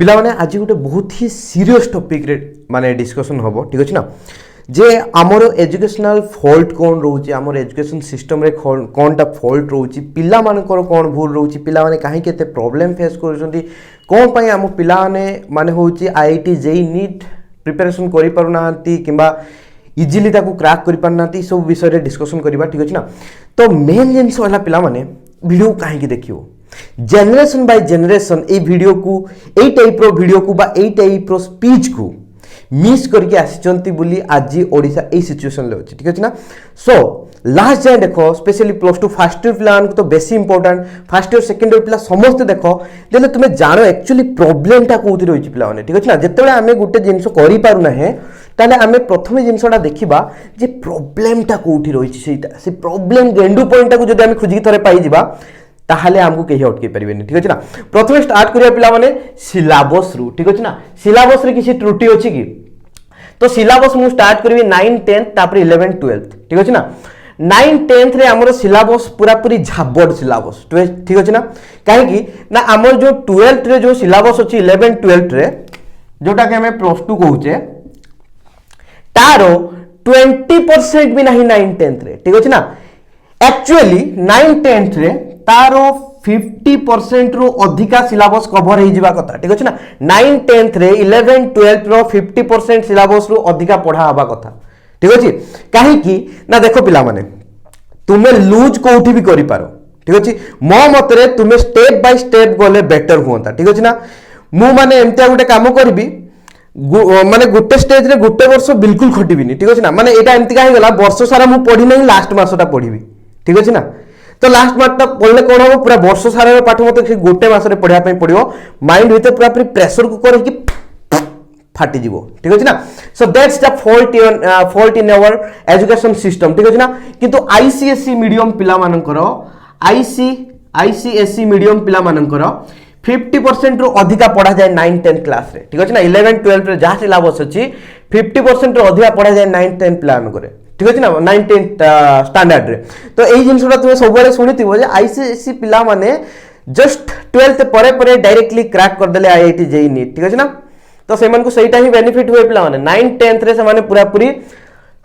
पिला माने आज गोटे बहुत ही सीरियस टॉपिक रे माने डिस्कशन होबो ठीक अछि ना जे आमर एजुकेशनल फॉल्ट कौन रोचे आमर एजुकेशन सिस्टम रे कौनटा फॉल्ट रोचे पिला मानकर कौन भूल रोचे पिला माने काहे केते प्रॉब्लम फेस करछंती कौन पई आम पिला माने होची आईआईटी जेई नीट प्रिपरेशन करि पारुनांती किंबा इजिली ताकू क्रैक करि पारनांती सब विषय रे डिस्कशन करिबा ठीक अछि ना। तो मेन जिंस वाला पिला माने वीडियो काहे की देखियो generation by generation A video को ए टाइप रो वीडियो को बा ए टाइप रो स्पीच को मिस करके आसिचंती बोली आज ओडिशा ए सिचुएशन ले अछि ठीक अछि ना। सो लास्ट जाय देखो specially plus 2 first year plan को तो बेसी important first year second year प्ला समस्त देखो जेले तुमे जानो एक्चुअली प्रॉब्लम ता कोथि रहिछि पिला माने ठीक अछि ना। जेतेबे हमें गुटे जिंस करि पारु ना है ताले हमें प्रथम जिंसटा देखिबा जे प्रॉब्लम ता कोथि रहिछि सेटा से प्रॉब्लम गेंडू पॉइंट ता को जदि हमें खुजि थरे पाई जिबा ताहले हमको कहीं अटके परिबेनी ठीक अछि ना। प्रथम स्टार्ट करिया पिला माने सिलेबस रु ठीक अछि ना। सिलेबस रे किछि त्रुटि अछि कि तो सिलेबस मु स्टार्ट करबी 9 10 तापर 11 12 ठीक अछि ना। 9 10 रे हमर सिलेबस पूरा पूरी झाबड सिलेबस ठीक अछि ना। काहे कि ना हमर जो 12th रे जो सिलेबस अछि 11 12th रे जोटा के हमें प्लस 2 कहउचे तारो 20% भी नहीं 9 10th रे ठीक अछि ना। एक्चुअली 9 10th रे तारो 50% रो अधिका सिलेबस कवर हो जिबा कथा ठीक अछि ना। 9 10th रे 11 12th रो 50% सिलेबस रो अधिका पढ़ा हबा कथा ठीक अछि। काहे कि ना देखो पिला माने तुमे लूज कोठी भी करि पारो ठीक अछि। मो मतरे तुमे स्टेप बाय स्टेप गले बेटर होता ठीक अछि ना। मु माने एमतिया गुटे काम करबी माने गुटे स्टेज रे गुटे वर्ष बिल्कुल खटिबिनी ठीक अछि ना। माने एटा एमति काहे गला वर्ष सारा मु पढी नै लास्ट मासटा पढिबी ठीक अछि ना। तो लास्ट मार्टा पढ़ले कौन हम पूरा वर्ष सारा पाठ मत गोटे मासरे पढ़ा पड़ो माइंड भीतर पूरा पूरी प्रेशर कुकर कि फाटी जीवो ठीक अछि ना। So that's the fault in our education system ठीक अछि ना। किंतु आईसीएसई मीडियम पिला मानकर आईसीएसई मीडियम पिला मानकर 50% रो अधिका पढ़ा जाए 9 10 क्लास रे ठीक अछि ना। 11 12 रे जहा सिलेबस अछि 50% रो अधिका पढ़ा जाए 9 10 प्लान करे ठीक अछि ना 9 10 स्टैंडर्ड रे। तो एई जिंसटा तुमे सब बेले सुनिथिबो जे आईसीएसई पिला माने जस्ट 12th परे परे डायरेक्टली क्रैक कर देले आईआईटी जेई नीट ठीक अछि ना। तो सेमान को सेटा ही बेनिफिट हुए पिला माने 9 10th रे से माने पूरा पूरी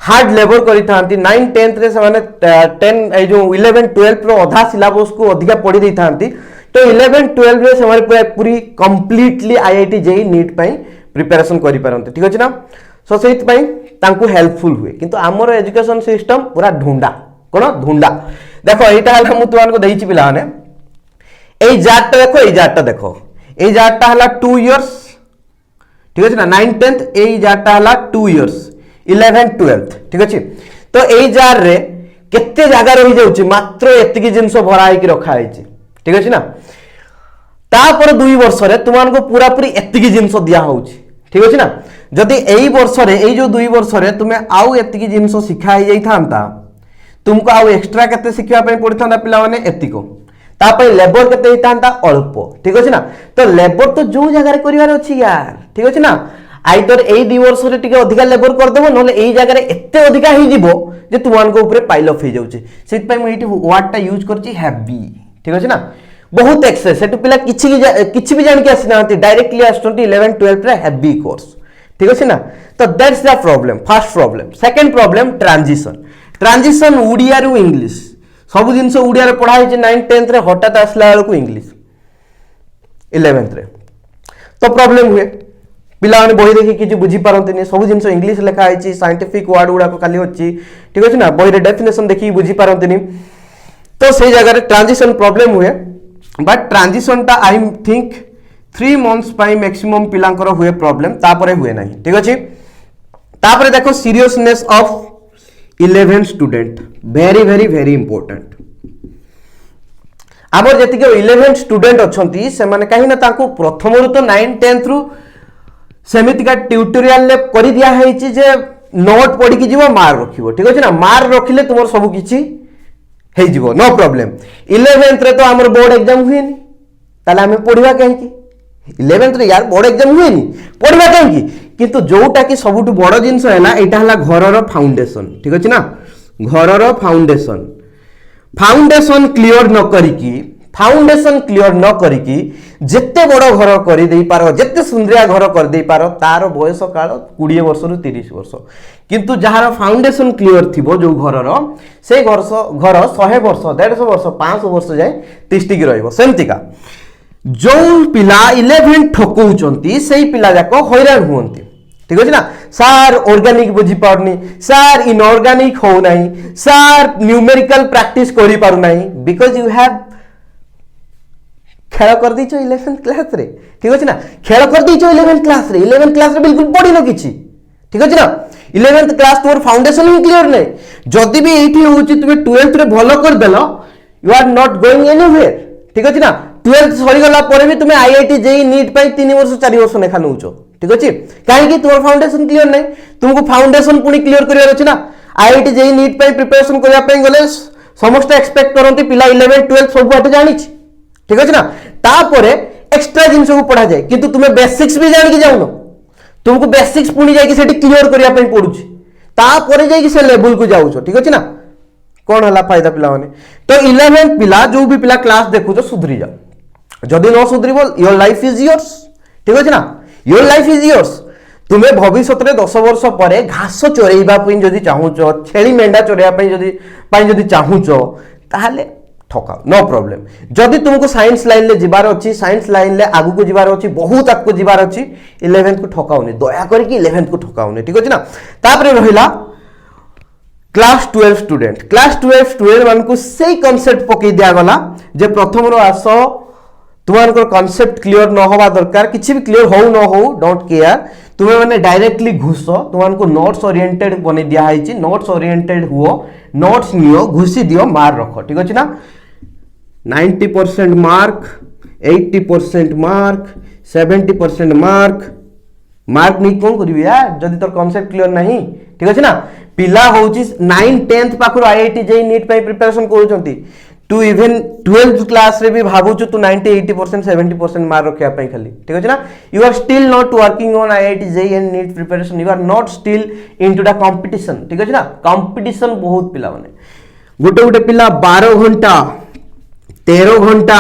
हार्ड लेबर करि थांती 9 10th रे से माने 10 ए जो 11 12 रो आधा सिलेबस को अधिका पढ़ी दै थांती। तो 11 12 रे से माने पूरा पूरी कंप्लीटली आईआईटी जेई नीट पई प्रिपरेशन करि पारंती ठीक अछि ना। सो सेत पई तांको हेल्पफुल हुए किंतु हमर एजुकेशन सिस्टम पूरा ढुंडा कोन ढुंडा देखो एटा हला मु तुमान को देइछि पिला माने एई जाटटा देखो एई जाटटा देखो एई जाटटा हला 2 इयर्स ठीक अछि ना 9 10th एई जाटटा हला 2 इयर्स 11 12th ठीक अछि। तो एई जार रे केते जागा रहि जाउछि मात्र एतिकी जिंस भरा है कि रखा है ठीक अछि ना। तापर 2 वर्ष रे तुमान को पूरा पूरी एतिकी जिंस दिया होउछि ठीक अछि ना। जदि एई वर्ष रे एई जो 2 वर्ष रे तुमे आउ एतिकी जिंस सिखा ही जाई थांता तुमको आउ एक्स्ट्रा केते सिखिया पे पड़ी थांता पिला माने एतिको तापर लेबर केते ही थांता अल्प ठीक अछि ना। तो लेबर तो जो जगह रे करिवार अछि यार ठीक अछि ना। आइदर एई 2 वर्ष रे टिके अधिका लेबर कर देबो नले एई जगह रे एते अधिका ही जिवो जे तुमान को ऊपर पाइल ऑफ हो जाउछि। सेत पय म एटी वर्ड टा यूज करछि हैवी ठीक अछि ना। बहुत एक्सेस सेटु पिला किछि भी जान के आसी नांती डायरेक्टली आसतंती 11 12 रे हैवी कोर्स ठीक अछि ना। तो that's the problem first problem. Second problem transition Odia रु इंग्लिश सब जिंस ओडिया रे पढ़ा है 9 10th रे हठात आसला को इंग्लिश 11th रे तो प्रॉब्लम हुए पिला माने बही देखि किछि बुझी पारंतनी सब जिंस इंग्लिश लिखा है साइंटिफिक वर्ड गुडा को खाली होछि ठीक अछि ना। बही रे डेफिनेशन देखि बुझी पारंतनी तो से जगह रे ट्रांजिशन प्रॉब्लम हुए। बट ट्रांजिशन ता आई थिंक 3 मंथ्स पाई मैक्सिमम पिलांकर हुए प्रॉब्लम तापरे हुए नहीं ठीक अछि। तापरे देखो seriousness of 11 student very very very important. आबर जति के 11 स्टूडेंट अछंती से माने काहे ना ताको प्रथम रु तो 9 10th रु सेमिति का ट्यूटोरियल ले करि दिया है जे नोट पढ़ी कि जीवो मार रखिवो ठीक अछि ना। मार रखिले तुमर सब किछि हे जीवो नो प्रॉब्लम। 11th रे तो हमर बोर्ड एग्जाम हुएनी ताले हमें पढ़िबा काहे कि 11th रे यार बोर्ड एग्जाम हुएनी पढ़िबा काहे कि किंतु जोटा कि सबुटु बड़ जिंस हैला एटा हला घरर फाउंडेशन ठीक अछि ना। घरर फाउंडेशन क्लियर न करी कि फाउंडेशन क्लियर न करिकी जेते बड़ घर कर दे पार जेते सुंदरिया घर कर दे पार तार बयस काल 20 वर्ष रु 30 वर्ष किंतु जहार फाउंडेशन क्लियर थिबो जो घरर से घर 100 वर्ष 150 वर्ष 500 वर्ष जाए तिष्टिक रहिबो सेमतिका जो पिला 11 ठकौचंती सेही पिला जाको हैरान हुअंती ठीक अछि ना सर ऑर्गेनिक बुझी पारनी सर इनऑर्गेनिक हो नहीं सर न्यूमेरिकल प्रैक्टिस करि पारु नहीं बिकॉज़ यू हैव खेल कर दी 11th क्लास रे ठीक अछि ना खेल कर दी 11th क्लास रे 11th क्लास रे बिल्कुल पढ़ी न किछि ठीक अछि ना 11th क्लास तोर फाउंडेशन ही क्लियर नै जदी भी एठी होछि तुमे 12th रे भलो कर देलो you are not going anywhere ठीक अछि ना 12th सरी गला परे भी तुमे आईआईटी जेई नीट पई 3 वर्ष 4 वर्ष नेखा नउचो ठीक अछि काहे कि तोर फाउंडेशन क्लियर नै तुमको फाउंडेशन पुनी क्लियर करिया अछि ना आईआईटी जेई नीट पई प्रिपरेशन करिया पई गले समस्त एक्सपेक्ट करंती पिला 11 12 सब बाटे जानि छी ठीक अछि ना तापरे एक्स्ट्रा जिंस को पढ़ा जाए किंतु तुमे बेसिक्स भी जानि कि जाउनो तुमको बेसिक्स पुनी जाय कि सेठी क्लियर करिया पई पडुची तापरे जाय कि से लेवल को जाउछो ठीक अछि ना कोन हला फायदा पिला माने तो 11 पिला जो भी पिला क्लास देखु तो सुधरी जा जदी न सुधरीबो योर लाइफ इज योर्स ठीक अछि ना योर लाइफ इज योर्स तुमे भविष्य रे 10 वर्ष परे घास चोरेइबा पई जदी चाहुचो छेली मेंढा चोरेया पई जदी चाहुचो ताहाले ठका नो प्रॉब्लम जदी तुमको साइंस लाइन ले जिबार अछि साइंस लाइन ले आगु को जिबार अछि बहुत आगु को जिबार अछि 11th को ठकाउनी दया करके 11th को ठकाउनी ठीक अछि ना तापरे रहिला क्लास 12 स्टूडेंट मान को सेही कांसेप्ट पकई दिया गला जे प्रथम रो आसो तुमको कांसेप्ट क्लियर न होबा दरकार किछि भी क्लियर हो न हो डोंट केयर तुमे माने डायरेक्टली घुसो तुमको नोट्स ओरिएंटेड बने दिया है नोट्स ओरिएंटेड हुओ नोट्स नियो घुसी दियो मार रखो ठीक अछि ना 90% मार्क 80% मार्क 70% मार्क नहीं कौन करियो यार जदी तोर कांसेप्ट क्लियर नहीं ठीक अछि ना पिला होउची 9 10th पाखर आईआईटी जेई नीट पई प्रिपरेशन करूचंती तू इवन 12th क्लास रे भी भाबुचु तू 90 80% 70% मार्क रखिया पई खाली ठीक अछि ना you are still not working on IIT JEE and NEET preparation you are not still into the competition ठीक अछि ना कंपटीशन बहुत पिला माने गोटे पिला 12 घंटा 13 घंटा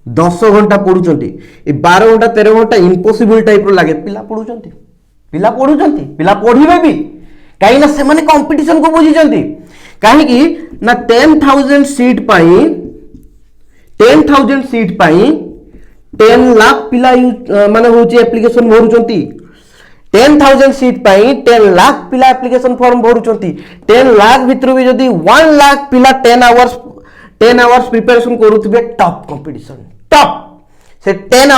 10 घंटा पढुचंती ए 12 घंटा 13 घंटा इम्पॉसिबल टाइप रो लागे पिला पढुचंती पिला पढिबे भी काई ना से माने कंपटीशन को बुझिचंती काहे कि ना 10,000 सीट पाई 10 लाख पिला माने होची एप्लीकेशन भरुचंती 10,000 सीट पाई 10 लाख पिला एप्लीकेशन फॉर्म भरुचंती 10 लाख भितर भी जदी 1 लाख पिला 10 आवर्स प्रिपरेशन करूथबे टॉप कंपटीशन टॉप से 10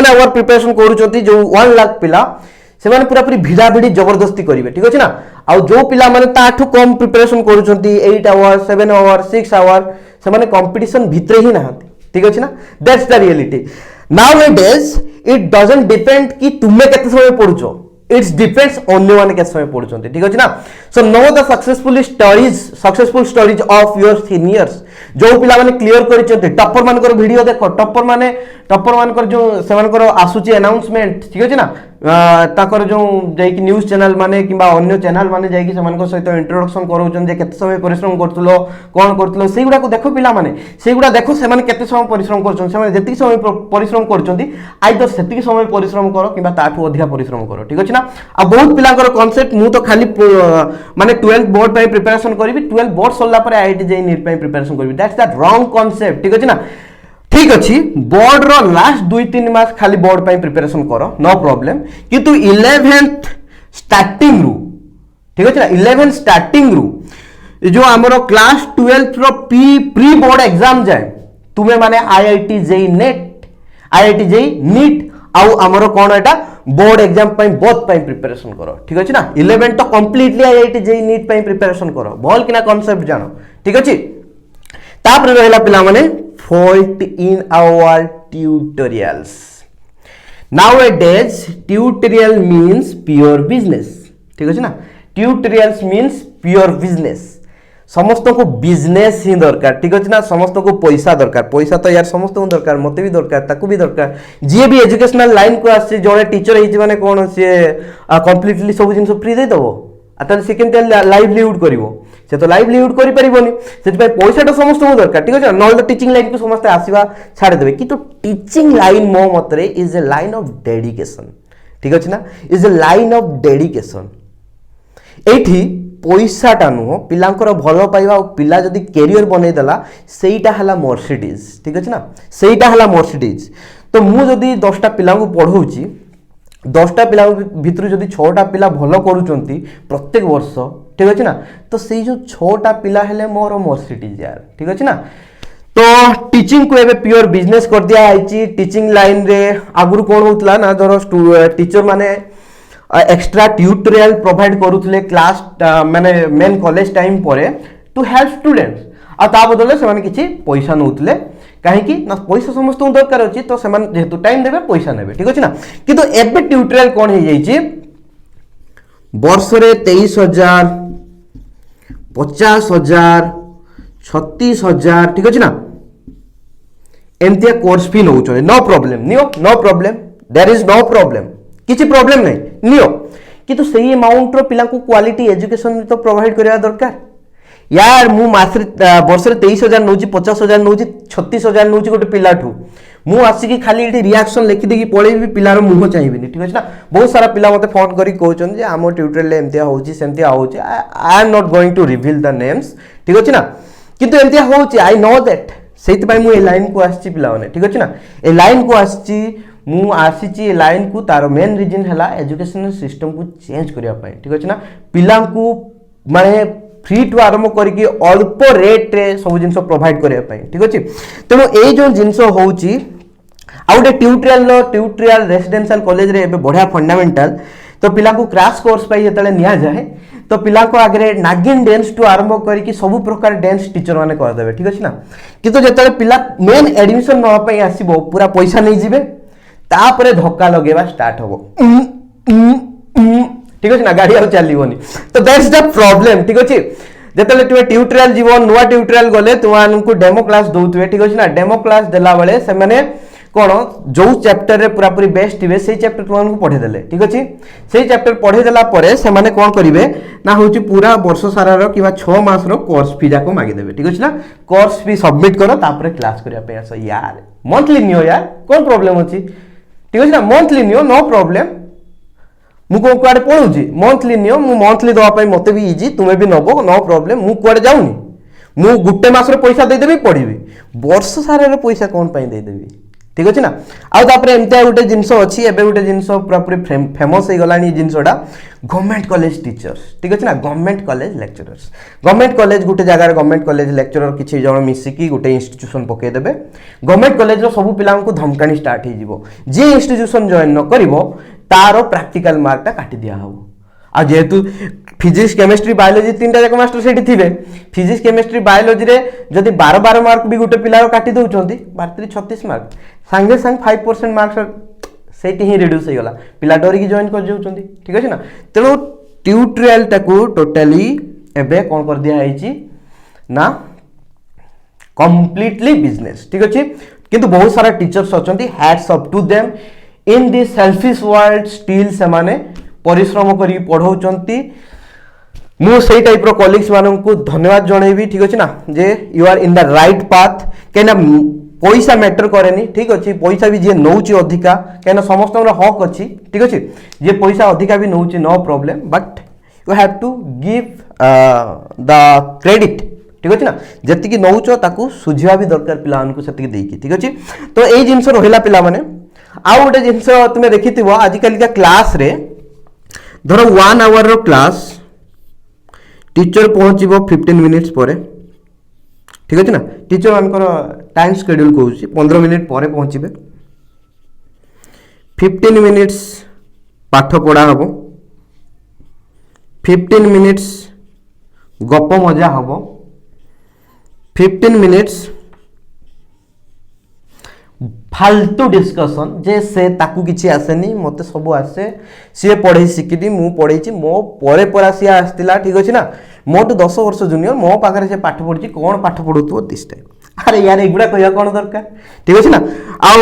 आवर प्रिपरेशन करूचंती जो 1 लाख पिला से माने पूरा पूरी भिड़ा भिड़ी जबरदस्ती करिवे ठीक अछि ना आ जो पिला माने ताठू कम प्रिपरेशन करूचंती 8 आवर 7 आवर 6 आवर से माने कंपटीशन भितरे ही नाहंती ठीक अछि ना that's the reality now it days it doesn't depend कि तुमे केते समय पढुचो इट्स डिपेंड्स ओनली वन केते समय पढुचंती ठीक अछि ना so know the successful stories of your seniors जो पिला माने क्लियर करिचंती टॉपर मानकर वीडियो देखो टॉपर मानकर जो सेमानकर आसुची अनाउंसमेंट ठीक अछि ना ताकर जो जाई कि न्यूज़ चैनल माने किबा अन्य चैनल माने जाई कि सेमानकर सहित इंट्रोडक्शन करूचन जे केते समय परिश्रम करथलो कोन करथलो सेगुडा को देखो पिला माने सेगुडा देखो से माने केते समय परिश्रम करछन से माने जेति समय परिश्रम करछंती आइदर सेति समय परिश्रम करो किबा ताठू अधिका परिश्रम करो ठीक अछि ना आ बहुत पिलांकर कांसेप्ट मु तो खाली माने 12th बोर्ड पई प्रिपरेशन करबी 12th बोर्ड सल्ला पर आईआईटी जेई नीट पई प्रिपरेशन करबी दैट्स द रॉन्ग कांसेप्ट ठीक अछि ना ठीक अच्छी बोर्ड रो लास्ट 2-3 मास खाली बोर्ड पई प्रिपरेशन करो नो प्रॉब्लम किंतु 11th स्टार्टिंग रु ठीक अछि ना 11th स्टार्टिंग रु जो हमरो क्लास 12th रो प्री बोर्ड एग्जाम जाए तुमे माने आईआईटी जेई नीट आउ हमरो कोन एटा बोर्ड एग्जाम पई बोथ पई प्रिपरेशन करो ठीक अछि ना 11th तो कंप्लीटली आईआईटी जेई नीट पई प्रिपरेशन करो भल किना कांसेप्ट जानो ठीक अछि तापर रहला पिला माने fault in our tutorials nowadays tutorial means pure business ठीक अछि ना tutorials means pure business समस्त को बिजनेस ही दरकार ठीक अछि ना समस्त को पैसा दरकार पैसा तो यार समस्त को दरकार मते भी दरकार ताकू भी दरकार जे भी एजुकेशनल लाइन को आसी जोड़े टीचर हेछि माने कोन से कंप्लीटली सब जिंस फ्री दे दबो ताले से केमते लाइवलीहुड करिवो से तो लाइवलीहुड करि परिबोनी सेति पैसाटा समस्त दरकार ठीक अछि न टीचिंग लाइन को समस्त आसीबा छाड़ देबे कि तो टीचिंग लाइन मो मतरे is a line of dedication ठीक अछि ना is a line of dedication एठी पैसाटा नुह पिलांकर भल पाइबा पिला जदि कैरियर बनै देला सेईटा हला मर्सिडीज ठीक अछि ना सेईटा हला मर्सिडीज तो मु जदि 10टा पिला को पढौची 10टा पिला भितर जदि 6टा पिला भल करूचंती प्रत्येक वर्ष ठीक अछि ना तो सेई जो 6टा पिला हेले मोर मर्सिडीज यार ठीक अछि ना तो टीचिंग को एबे प्योर बिजनेस कर दिया आइची टीचिंग लाइन रे आगुर कोन होतला ना धरो टीचर माने एक्स्ट्रा ट्यूटोरियल प्रोवाइड करूथले क्लास माने मेन कॉलेज टाइम परे टू हेल्प स्टूडेंट्स आ ता बदले से माने किछि पैसा नउतले काहे कि ना पैसा समस्त दरकार अछि तो से माने जेतु टाइम देबे पैसा नेबे ठीक अछि ना किंतु एबे ट्यूटोरियल कोन हे जाइछि वर्ष रे 23000 50000 36000 ठीक अछि ना एमतिया कोर्स फी नउ छ नो प्रॉब्लम नियो no problem there is no problem किछि प्रॉब्लम नहीं नियो किंतु सेही अमाउंट रो पिला को क्वालिटी एजुकेशन तो प्रोवाइड करिया दरकार यार मु मासरे वर्ष रे 23000 नउची 50000 नउची 36000 नउची गोटे पिलाठू मु आसी कि खाली एठी रिएक्शन लिखि देकी पळेबी पिलार मुह चाहिबिनी ठीक अछि ना बहुत सारा पिला मते फोन करी कहउछन जे आमो ट्यूटोरियल एमतिया होउची सेमतिया होउची I am not going to reveal the names ठीक अछि ना किंतु एमतिया होउची आई नो दैट सेति पई मु ए लाइन को आसी पिला माने ठीक अछि ना ए लाइन को आसी मु आसी लाइन को तार मेन रीजन हला एजुकेशन सिस्टम को चेंज करिया पई ठीक अछि ना पिला को माने फ्री टू आरंभ करके अल्प रेट रे सब जिंस प्रोवाइड करिया पई ठीक अछि तेनो ए जो जिंस होउची आउटे ट्यूटोरियल रेसिडेंशियल कॉलेज रे एबे बढ़िया फंडामेंटल तो पिला को क्रैश कोर्स पई जेतले निया जाए तो पिला को आगे नागिन डांस टू आरंभ करके सब प्रकार डांस टीचर माने कर देबे ठीक अछि ना किंतु जेतले पिला मेन एडमिशन न पई आसीबो पूरा पैसा नै जिवे तापरे धक्का लगेबा स्टार्ट होबो ठीक अछि ना गाड़ी आ चलीबोनी तो दैट्स द प्रॉब्लम ठीक अछि जेतले तुमे ट्यूटोरियल जीवन नुवा ट्यूटोरियल गले तुमान को डेमो क्लास दोउतवे ठीक अछि ना डेमो क्लास देला बेले से माने कोन जो चैप्टर रे पूरा पूरी बेस्ट थिबे सेही चैप्टर तुमान को पढे देले ठीक अछि सेही चैप्टर पढे देला परे से माने कोन करिवे ना होची पूरा वर्ष सारा रो किबा 6 मास रो कोर्स फी जाको मागी देबे ठीक अछि ना कोर्स फी सबमिट करो तापरे क्लास करिया पे आसो यार मंथली नियो यार कोन प्रॉब्लम अछि ठीक अछि ना मंथली नियो नो प्रॉब्लम मु को कुआडे पळुची मंथली नियो मु मंथली दवा पई मते भी इजी तुमे भी नबो नो प्रॉब्लम मु कुआडे जाउनी मु गुट्टे मास रो पैसा दे देबी पढिबी वर्ष सारा रो पैसा कोन पई दे देबी ठीक अछि ना आ तापरे एमते गुटे जिंस अछि एबे गुटे जिंस पूरा पूरी फेमस हे गलानी जिंसडा गवर्नमेंट कॉलेज टीचर्स ठीक अछि ना government college lecturers government college गुटे जगह रे गवर्नमेंट कॉलेज लेक्चरर किछि जण मिसी की गुटे इंस्टीट्यूशन पके देबे गवर्नमेंट कॉलेज रो सब पिलांन को धमकानी स्टार्ट हे जिवो जे इंस्टीट्यूशन जॉइन न करिवो तारो प्रैक्टिकल मार्क टा काटी दिया हबो आ जेतु फिजिक्स केमिस्ट्री बायोलॉजी तीनटा जाक मास्टर सेठी थिबे फिजिक्स केमिस्ट्री बायोलॉजी रे जदी 12 मार्क भी गुटे पिला रो काटी दउचंती 32 36 मार्क संगे संग 5% मार्क्स सेठी ही रिड्यूस हे गला पिला डरी की जॉइन कर जाउचंती ठीक अछि ना तेनो ट्यूटोरियल टाकू टोटली एबे कोन कर दिया हैची ना कंप्लीटली बिजनेस ठीक अछि किंतु बहुत सारा टीचर्स अछंती hats up to them in this selfish world still से माने परिश्रम करी पढौचंती मु सेही टाइप रो कलीग्स मानन को धन्यवाद जणेबी ठीक अछि ना जे you are in the right path केना पैसा मैटर करेनी ठीक अछि पैसा भी जे नउची अधिका केना समस्त रो हक अछि ठीक अछि जे पैसा अधिका भी नउची no problem but you have to give the credit ठीक अछि ना जति की नउचो ताकू सुझिवा भी दरकार पिलान को सति देकी ठीक अछि तो एई जिंस रहिला पिला माने आ गोटे जिंस तुमे देखिथिबो आजिकल का क्लास रे धरो 1 आवर रो क्लास टीचर पहुंचीबो 15 मिनिट्स परे ठीक अछि ना टीचर मानकर टाइम शेड्यूल कहउची 15 मिनिट परे पहुंचीबे 15 मिनिट्स पाठ पढ़ा हबो 15 मिनिट्स गप मजा हबो 15 मिनिट्स फालतू डिस्कशन जे से ताकू किछि आसेनी मते सब आसे से पढै सिकिदी मु पढैछि मो परे परा से आस्तिला ठीक अछि ना मोट 10 वर्ष जूनियर मो पाखरे से पाठ पढछि कोन पाठ पढुतो दिस टाइम अरे यार एगुडा कहया कोन दरकार ठीक अछि ना आ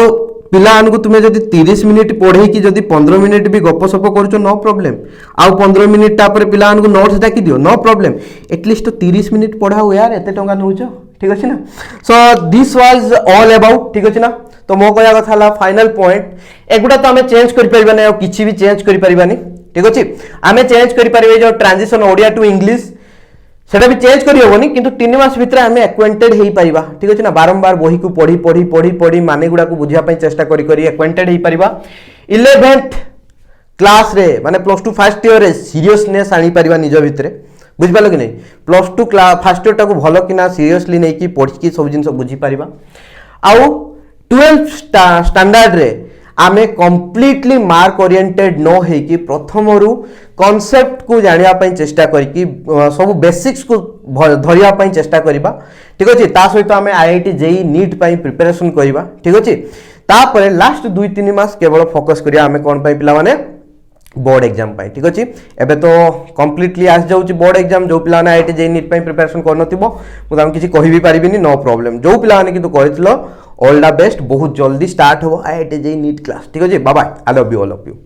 ପିଲାମାନଙ୍କୁ ତୁମେ ଯଦି 30 ମିନିଟ୍ ପଢ଼େଇକି ଯଦି 15 ମିନିଟ୍ ବି ଗପସପ କରୁଛ नो प्रॉब्लम ଆଉ 15 ମିନିଟ୍ ତାପରେ ପିଲାମାନଙ୍କୁ ନୋଟ୍ସ ଡାକି ଦିଅ नो प्रॉब्लम एटलिस्ट 30 ମିନିଟ୍ पढ़ाओ यार एते टंका नउछ ठीक अछि ना so this was all about ठीक अछि ना तो मो कहया कथा ला फाइनल पॉइंट एगुडा तो हमें चेंज करि परिबा नै किछि भी चेंज करि परिबानी ठीक अछि हमें चेंज करि परिबे जो ट्रांजिशन ओडिया टू इंग्लिश सेटा भी चेंज करि होबनी किंतु 3 मास भितर हमें एक्वेंटेड हेई परिबा ठीक अछि ना बारंबार बही को पढ़ी पढ़ी पढ़ी पढ़ी माने गुडा को बुझिया पई चेष्टा करि करि एक्वेंटेड हेई परिबा 11th क्लास रे माने प्लस 2 फर्स्ट ईयर रे सीरियसनेस आनी परिबा निज भितरे बुझ पालो कि नहीं प्लस 2 क्लास फर्स्ट ईयर टाको भलो किना सीरियसली नै कि पढ़ी कि सब जिंस बुझी परिबा आउ 12th स्टैंडर्ड रे आमे कंप्लीटली मार्क ओरिएंटेड न हे कि प्रथम रु कांसेप्ट को जानिया पई चेष्टा करी कि सब बेसिक्स को धरिया पई चेष्टा करिबा ठीक अछि ता सहित आमे आईआईटी जेई नीट पई प्रिपरेशन करिबा ठीक अछि ता परे लास्ट 2-3 मास केवल फोकस करिया आमे कोन पई पिला माने बोर्ड एग्जाम पाई ठीक अछि एबे तो कंप्लीटली आस जाउची बोर्ड एग्जाम जो पिला ने आईआईटी जेई नीट पई प्रिपरेशन करनथिबो मु ताम किछि कहि भी परिबिनी नो प्रॉब्लम जो पिला ने किंतु करितलो ऑल द बेस्ट बहुत जल्दी स्टार्ट हो आईआईटी जेई नीट क्लास ठीक अछि bye bye I love you all of you.